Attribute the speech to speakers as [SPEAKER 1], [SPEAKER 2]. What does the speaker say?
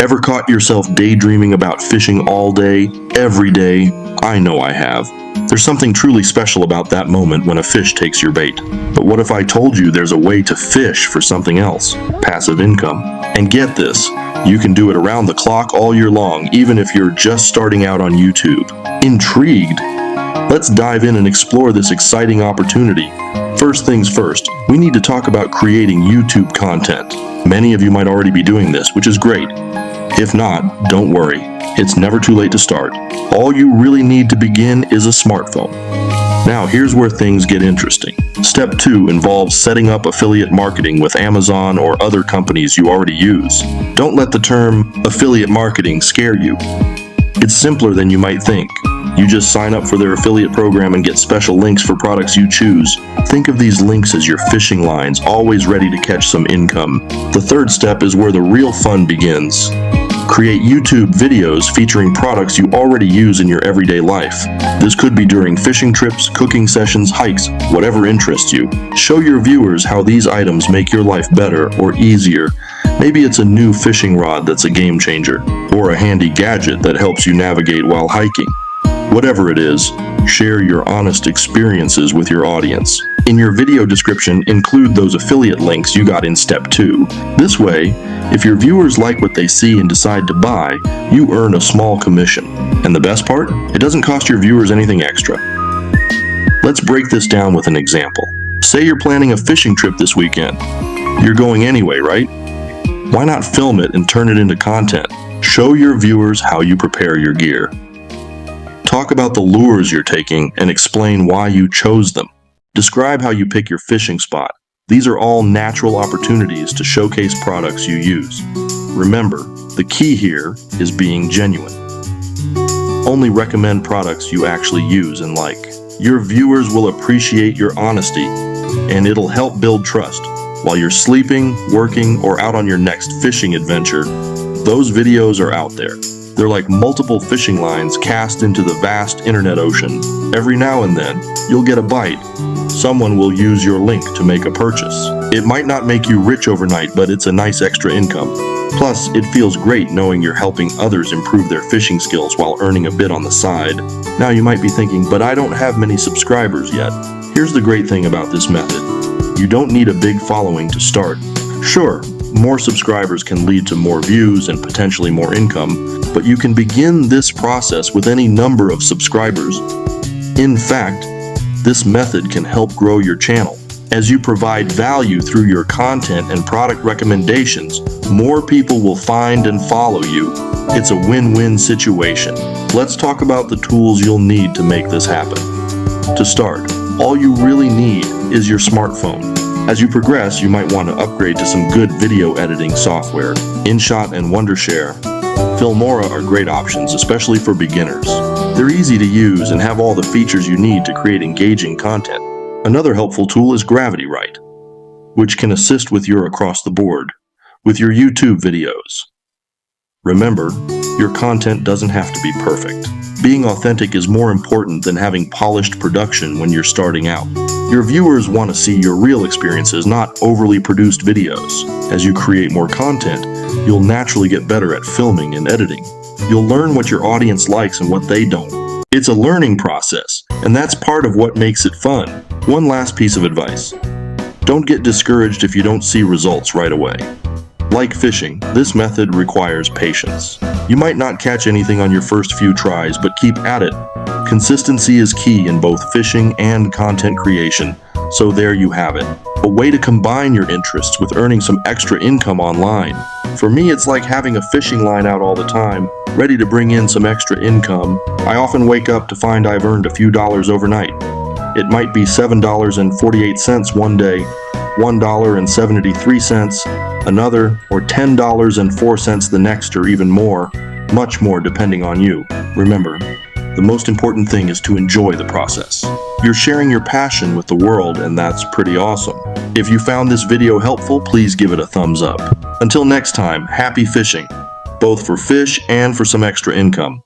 [SPEAKER 1] Ever caught yourself daydreaming about fishing all day, every day? I know I have. There's something truly special about that moment when a fish takes your bait. But what if I told you there's a way to fish for something else? Passive income. And get this, you can do it around the clock all year long, even if you're just starting out on YouTube. Intrigued? Let's dive in and explore this exciting opportunity. First things first, we need to talk about creating YouTube content. Many of you might already be doing this, which is great. If not, don't worry. It's never too late to start. All you really need to begin is a smartphone. Now, here's where things get interesting. Step 2 involves setting up affiliate marketing with Amazon or other companies you already use. Don't let the term affiliate marketing scare you. It's simpler than you might think. You just sign up for their affiliate program and get special links for products you choose. Think of these links as your fishing lines, always ready to catch some income. The third step is where the real fun begins. Create YouTube videos featuring products you already use in your everyday life. This could be during fishing trips, cooking sessions, hikes, whatever interests you. Show your viewers how these items make your life better or easier. Maybe it's a new fishing rod that's a game changer, or a handy gadget that helps you navigate while hiking. Whatever it is, share your honest experiences with your audience. In your video description, include those affiliate links you got in step 2. This way, if your viewers like what they see and decide to buy, you earn a small commission. And the best part? It doesn't cost your viewers anything extra. Let's break this down with an example. Say you're planning a fishing trip this weekend. You're going anyway, right? Why not film it and turn it into content? Show your viewers how you prepare your gear. Talk about the lures you're taking and explain why you chose them. Describe how you pick your fishing spot. These are all natural opportunities to showcase products you use. Remember, the key here is being genuine. Only recommend products you actually use and like. Your viewers will appreciate your honesty, and it'll help build trust. While you're sleeping, working, or out on your next fishing adventure, those videos are out there. They're like multiple fishing lines cast into the vast internet ocean. Every now and then, you'll get a bite. Someone will use your link to make a purchase. It might not make you rich overnight, but it's a nice extra income. Plus, it feels great knowing you're helping others improve their fishing skills while earning a bit on the side. Now you might be thinking, but I don't have many subscribers yet. Here's the great thing about this method. You don't need a big following to start. Sure, more subscribers can lead to more views and potentially more income, but you can begin this process with any number of subscribers. In fact, this method can help grow your channel. As you provide value through your content and product recommendations, more people will find and follow you. It's a win-win situation. Let's talk about the tools you'll need to make this happen. To start, all you really need is your smartphone. As you progress, you might want to upgrade to some good video editing software. InShot and Wondershare. Filmora are great options, especially for beginners. They're easy to use and have all the features you need to create engaging content. Another helpful tool is Gravitywrite, which can assist with your across the board with your YouTube videos. Remember, your content doesn't have to be perfect. Being authentic is more important than having polished production when you're starting out. Your viewers want to see your real experiences, not overly produced videos. As you create more content, you'll naturally get better at filming and editing. You'll learn what your audience likes and what they don't. It's a learning process, and that's part of what makes it fun. One last piece of advice. Don't get discouraged if you don't see results right away. Like fishing, this method requires patience. You might not catch anything on your first few tries, but keep at it. Consistency is key in both fishing and content creation, so there you have it. A way to combine your interests with earning some extra income online. For me, it's like having a fishing line out all the time, ready to bring in some extra income. I often wake up to find I've earned a few dollars overnight. It might be $7.48 one day, $1.73 another, or $10.04 the next, or even more, much more depending on you. Remember, the most important thing is to enjoy the process. You're sharing your passion with the world, and that's pretty awesome. If you found this video helpful, please give it a thumbs up. Until next time, happy fishing, both for fish and for some extra income.